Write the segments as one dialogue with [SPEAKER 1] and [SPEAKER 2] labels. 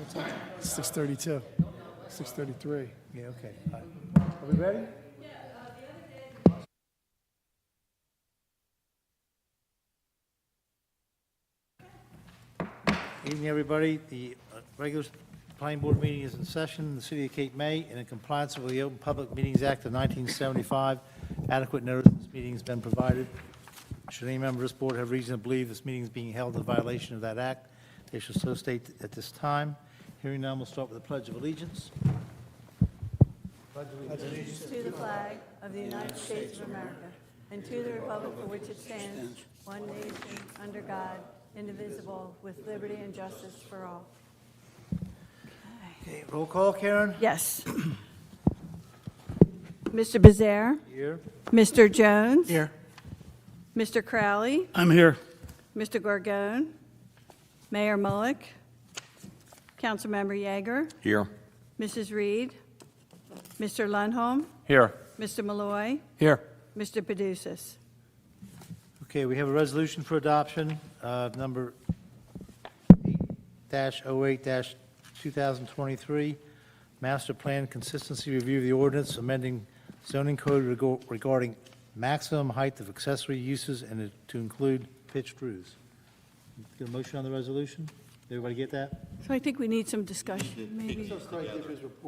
[SPEAKER 1] What's that? 6:32. 6:33.
[SPEAKER 2] Yeah, okay. All right. Are we ready? Evening, everybody. The regular planning board meeting is in session in the city of Cape May, and in compliance with the Open Public Meetings Act of 1975, adequate notice of this meeting has been provided. Should any member of this board have reason to believe this meeting is being held in violation of that act, they shall so state at this time. Hearing none, we'll start with the Pledge of Allegiance.
[SPEAKER 3] To the flag of the United States of America and to the republic for which it stands, one nation, under God, indivisible, with liberty and justice for all.
[SPEAKER 2] Okay, roll call, Karen?
[SPEAKER 3] Yes. Mr. Becerra,
[SPEAKER 2] Here.
[SPEAKER 3] Mr. Jones,
[SPEAKER 1] Here.
[SPEAKER 3] Mr. Crowley,
[SPEAKER 1] I'm here.
[SPEAKER 3] Mr. Gorgone, Mayor Mullick, Councilmember Yeager,
[SPEAKER 4] Here.
[SPEAKER 3] Mrs. Reed, Mr. Lundholm,
[SPEAKER 4] Here.
[SPEAKER 3] Mr. Malloy,
[SPEAKER 4] Here.
[SPEAKER 3] Mr. Paducis.
[SPEAKER 2] Okay, we have a resolution for adoption, number 8-08-2023, Master Plan Consistency Review of the Ordinance, amending zoning code regarding maximum height of accessory uses and to include pitched roofs. Get a motion on the resolution? Everybody get that?
[SPEAKER 3] So I think we need some discussion, maybe.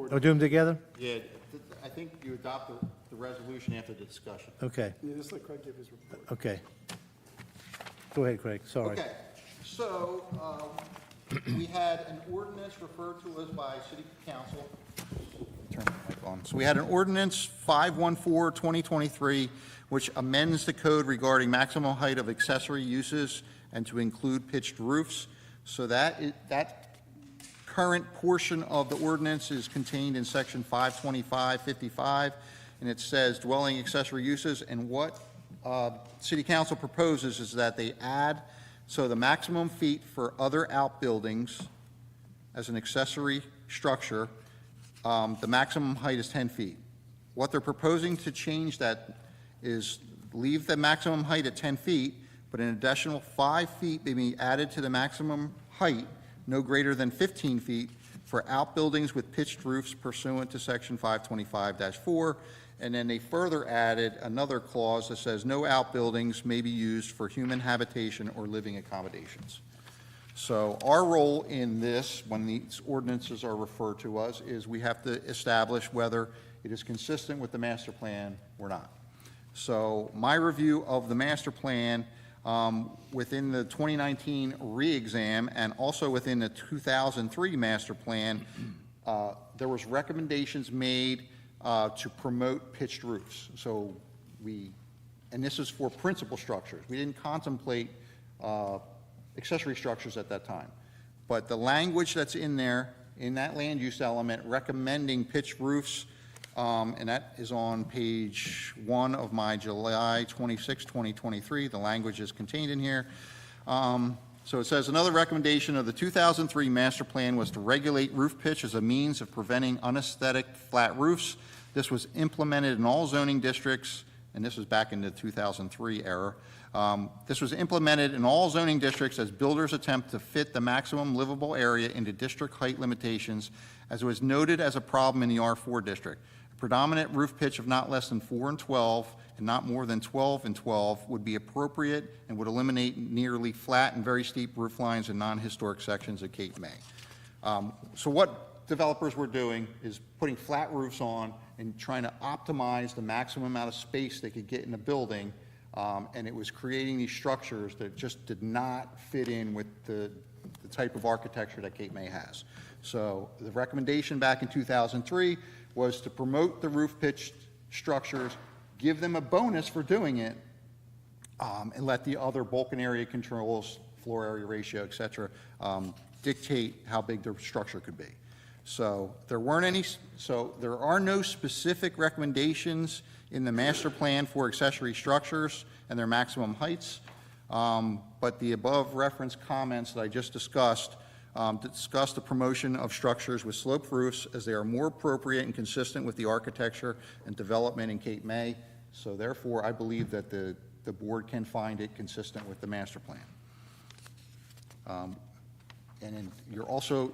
[SPEAKER 2] Oh, do them together?
[SPEAKER 5] Yeah, I think you adopt the resolution after the discussion.
[SPEAKER 2] Okay,
[SPEAKER 1] Yeah, just let Craig give his report.
[SPEAKER 2] okay. Go ahead, Craig, sorry.
[SPEAKER 5] Okay, so we had an ordinance referred to us by City Council. Turn the mic on. So we had an ordinance 514-2023, which amends the code regarding maximum height of accessory uses and to include pitched roofs. So that current portion of the ordinance is contained in section 525-55, and it says dwelling accessory uses. And what City Council proposes is that they add, so the maximum feet for other outbuildings as an accessory structure, the maximum height is 10 feet. What they're proposing to change that is leave the maximum height at 10 feet, but an additional 5 feet may be added to the maximum height, no greater than 15 feet, for outbuildings with pitched roofs pursuant to section 525-4. And then they further added another clause that says no outbuildings may be used for human habitation or living accommodations. So our role in this, when these ordinances are referred to us, is we have to establish whether it is consistent with the master plan or not. So my review of the master plan within the 2019 re-exam and also within the 2003 master plan, there was recommendations made to promote pitched roofs. So and this is for principal structures. We didn't contemplate accessory structures at that time. But the language that's in there, in that land use element, recommending pitched roofs, and that is on page 1 of my July 26, 2023. The language is contained in here. So it says, another recommendation of the 2003 master plan was to regulate roof pitch as a means of preventing unaesthetic flat roofs. This was implemented in all zoning districts, and this was back in the 2003 era. This was implemented in all zoning districts as builders attempt to fit the maximum livable area into district height limitations, as was noted as a problem in the R4 district. A predominant roof pitch of not less than 4 and 12 and not more than 12 and 12 would be appropriate and would eliminate nearly flat and very steep roof lines in non-historic sections of Cape May. So what developers were doing is putting flat roofs on and trying to optimize the maximum amount of space they could get in a building, and it was creating these structures that just did not fit in with the type of architecture that Cape May has. So the recommendation back in 2003 was to promote the roof pitched structures, give them a bonus for doing it, and let the other bulk and area controls, floor area ratio, et cetera, dictate how big the structure could be. So there are no specific recommendations in the master plan for accessory structures and their maximum heights, but the above referenced comments that I just discussed discuss the promotion of structures with sloped roofs as they are more appropriate and consistent with the architecture and development in Cape May. So therefore, I believe that the board can find it consistent with the master plan. And then you're also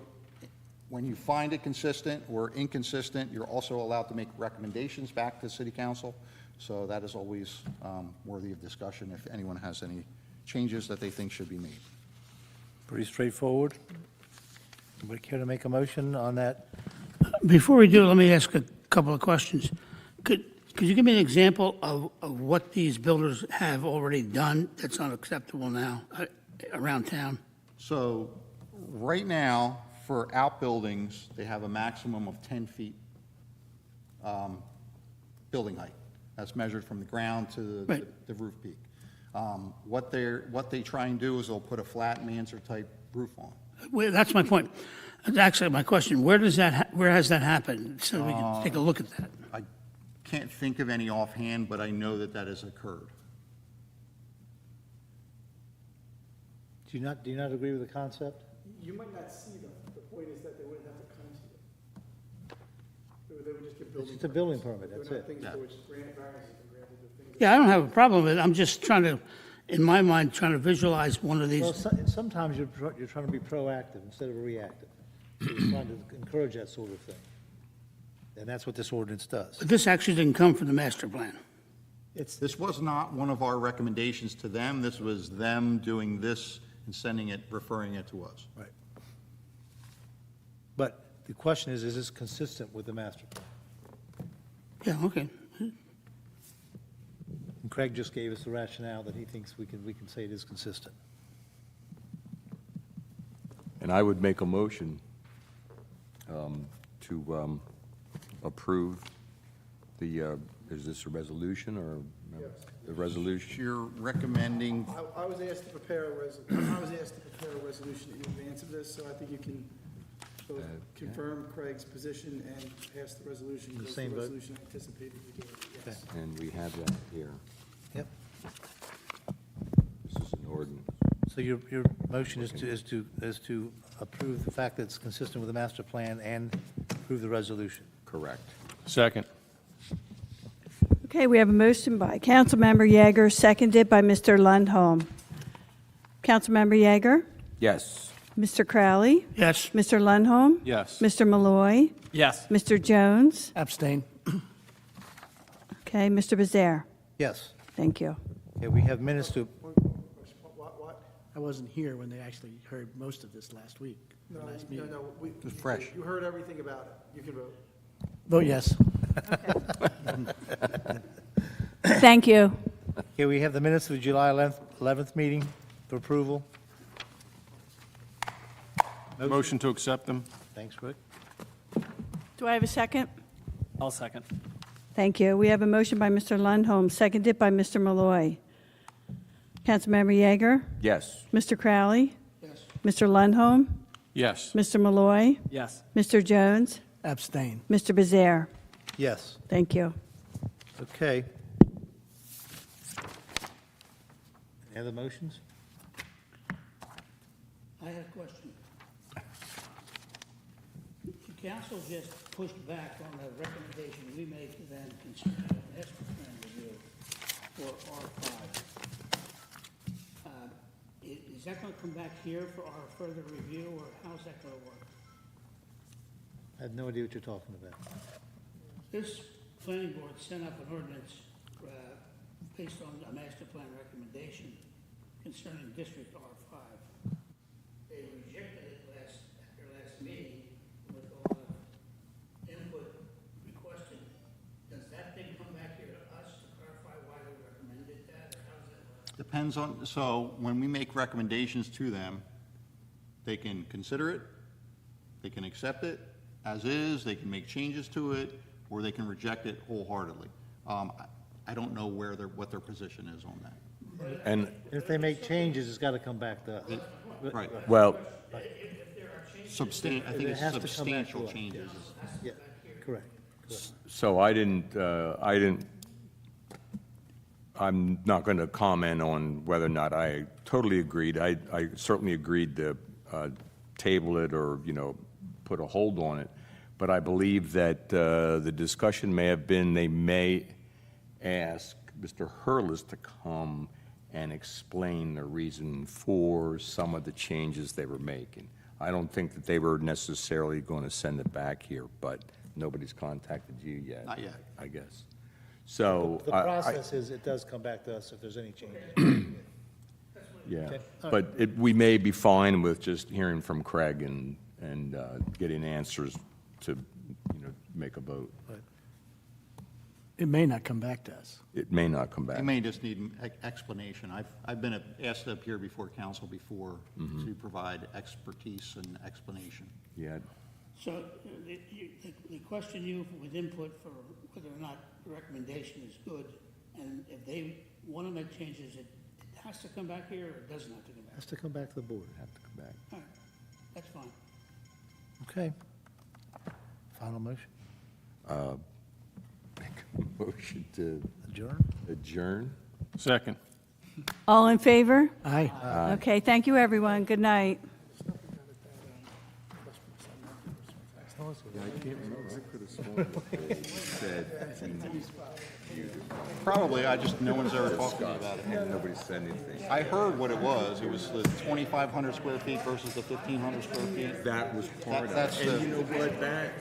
[SPEAKER 5] when you find it consistent or inconsistent, you're also allowed to make recommendations back to city council. So that is always worthy of discussion if anyone has any changes that they think should be made.
[SPEAKER 2] Pretty straightforward. Anybody care to make a motion on that?
[SPEAKER 4] Before we do, let me ask a couple of questions. Could you give me an example of what these builders have already done that's unacceptable now around town?
[SPEAKER 5] So right now, for outbuildings, they have a maximum of 10 feet building height. That's measured from the ground to
[SPEAKER 4] Right.
[SPEAKER 5] the roof peak. What they try and do is they'll put a flat mansard type roof on.
[SPEAKER 4] Well, that's my point. That's actually my question. Where has that happened? So we can take a look at that.
[SPEAKER 5] I can't think of any offhand, but I know that that has occurred.
[SPEAKER 2] Do you not agree with the concept?
[SPEAKER 1] You might not see them. The point is that they wouldn't have to come to you. They would just get building.
[SPEAKER 2] It's a building permit,
[SPEAKER 1] permits.
[SPEAKER 2] that's
[SPEAKER 1] They're not
[SPEAKER 2] it.
[SPEAKER 1] things for which grant variances are granted, they're things.
[SPEAKER 4] Yeah, I don't have a problem with it. I'm just trying to, in my mind, trying to visualize one of
[SPEAKER 2] Well,
[SPEAKER 4] these.
[SPEAKER 2] sometimes you're trying to be proactive instead of reactive. You're trying to encourage that sort of thing. And that's what this ordinance does.
[SPEAKER 4] But this actually didn't come from the master plan.
[SPEAKER 5] This was not one of our recommendations to them. This was them doing this and sending it, referring it to us.
[SPEAKER 2] Right. But the question is this consistent with the master plan?
[SPEAKER 4] Yeah, okay.
[SPEAKER 2] And Craig just gave us the rationale that he thinks we can say it is consistent.
[SPEAKER 6] And I would make a motion to approve the, is this a resolution or the resolution?
[SPEAKER 5] You're recommending,
[SPEAKER 1] I was asked to prepare a resolution in advance of this, so I think you can both confirm Craig's position and pass the resolution. because
[SPEAKER 2] same vote?
[SPEAKER 1] resolution anticipated you do it, yes.
[SPEAKER 6] And we have that here.
[SPEAKER 2] Yep.
[SPEAKER 6] This is an ordinance.
[SPEAKER 2] So your motion is to approve the fact that it's consistent with the master plan and approve the resolution.
[SPEAKER 6] Correct.
[SPEAKER 7] Second.
[SPEAKER 3] Okay, we have a motion by Councilmember Yeager, seconded by Mr. Lundholm. Councilmember Yeager,
[SPEAKER 6] Yes.
[SPEAKER 3] Mr. Crowley,
[SPEAKER 4] Yes.
[SPEAKER 3] Mr. Lundholm,
[SPEAKER 7] Yes.
[SPEAKER 3] Mr. Malloy,
[SPEAKER 7] Yes.
[SPEAKER 3] Mr. Jones.
[SPEAKER 4] Abstain.
[SPEAKER 3] Okay, Mr. Bezare.
[SPEAKER 2] Yes.
[SPEAKER 3] Thank you.
[SPEAKER 2] Okay, we have minutes to,
[SPEAKER 1] What?
[SPEAKER 8] I wasn't here when they actually heard most of this last week, the
[SPEAKER 1] No,
[SPEAKER 8] last
[SPEAKER 1] no,
[SPEAKER 8] meeting.
[SPEAKER 1] no.
[SPEAKER 5] It's fresh.
[SPEAKER 1] You heard everything about it. You can vote.
[SPEAKER 8] Vote yes.
[SPEAKER 3] Thank you.
[SPEAKER 2] okay, we have the minutes of the July 11th meeting for approval.
[SPEAKER 7] Motion to accept them.
[SPEAKER 2] Thanks, Rick.
[SPEAKER 3] Do I have a second?
[SPEAKER 7] I'll second.
[SPEAKER 3] Thank you. We have a motion by Mr. Lundholm, seconded by Mr. Malloy. Councilmember Yeager,
[SPEAKER 6] Yes.
[SPEAKER 3] Mr. Crowley, Mr. Lundholm,
[SPEAKER 7] Yes.
[SPEAKER 3] Mr. Malloy,
[SPEAKER 7] Yes.
[SPEAKER 3] Mr. Jones,
[SPEAKER 8] Abstain.
[SPEAKER 3] Mr. Bezare.
[SPEAKER 2] Yes.
[SPEAKER 3] Thank you.
[SPEAKER 2] Okay. Any other motions?
[SPEAKER 4] I have a question. The council just pushed back on the recommendation we made to them concerning an master plan review for R5. Is that going to come back here for our further review, or how's that going to work?
[SPEAKER 2] I have no idea what you're talking about.
[SPEAKER 4] This planning board sent up an ordinance based on a master plan recommendation concerning District R5. They rejected it at their last meeting with all the input requested. Does that thing come back here to us to clarify why they recommended that, or how's that work?
[SPEAKER 5] Depends on, so when we make recommendations to them, they can consider it, they can accept it as is, they can make changes to it, or they can reject it wholeheartedly. I don't know what their position is on that.
[SPEAKER 6] And,
[SPEAKER 2] If they make changes, it's got to come back to us.
[SPEAKER 5] Right.
[SPEAKER 6] well,
[SPEAKER 5] I think
[SPEAKER 2] It
[SPEAKER 5] it's
[SPEAKER 2] has to come back to
[SPEAKER 5] substantial
[SPEAKER 2] us.
[SPEAKER 5] changes.
[SPEAKER 2] Yeah, correct.
[SPEAKER 6] so I'm not going to comment on whether or not I totally agreed. I certainly agreed to table it or, put a hold on it. But I believe that the discussion may have been, they may ask Mr. Hurlis to come and explain the reason for some of the changes they were making. I don't think that they were necessarily going to send it back here, but nobody's contacted you yet.
[SPEAKER 5] Not yet.
[SPEAKER 6] I guess. So.
[SPEAKER 2] The
[SPEAKER 6] I-
[SPEAKER 2] process is, it does come back to us if there's any changes.
[SPEAKER 6] Yeah,
[SPEAKER 2] Okay.
[SPEAKER 6] but we may be fine with just hearing from Craig and getting answers to, make a vote.
[SPEAKER 8] It may not come back to us.
[SPEAKER 6] It may not come
[SPEAKER 5] They
[SPEAKER 6] back.
[SPEAKER 5] may just need an explanation. I've been asked to appear before council before to provide expertise and explanation.
[SPEAKER 6] Yeah,
[SPEAKER 4] So they question you with input for whether or not the recommendation is good, and if they want to make changes, it has to come back here, or it doesn't have to come back?
[SPEAKER 2] Has to come back to the board.
[SPEAKER 6] have to come back.
[SPEAKER 4] All right, that's fine.
[SPEAKER 2] Okay. Final motion?
[SPEAKER 6] Motion to
[SPEAKER 2] Adjourn?
[SPEAKER 6] adjourn?
[SPEAKER 7] Second.
[SPEAKER 3] All in favor?
[SPEAKER 8] Aye.
[SPEAKER 3] Okay, thank you, everyone. Good night.
[SPEAKER 5] Probably, no one's ever talked to me about it.
[SPEAKER 6] Nobody said anything.
[SPEAKER 5] I heard what it was. It was the 2,500 square feet versus the 1,500 square feet.
[SPEAKER 6] That was part of it.
[SPEAKER 5] That's
[SPEAKER 6] And
[SPEAKER 5] the-
[SPEAKER 6] you know what, that,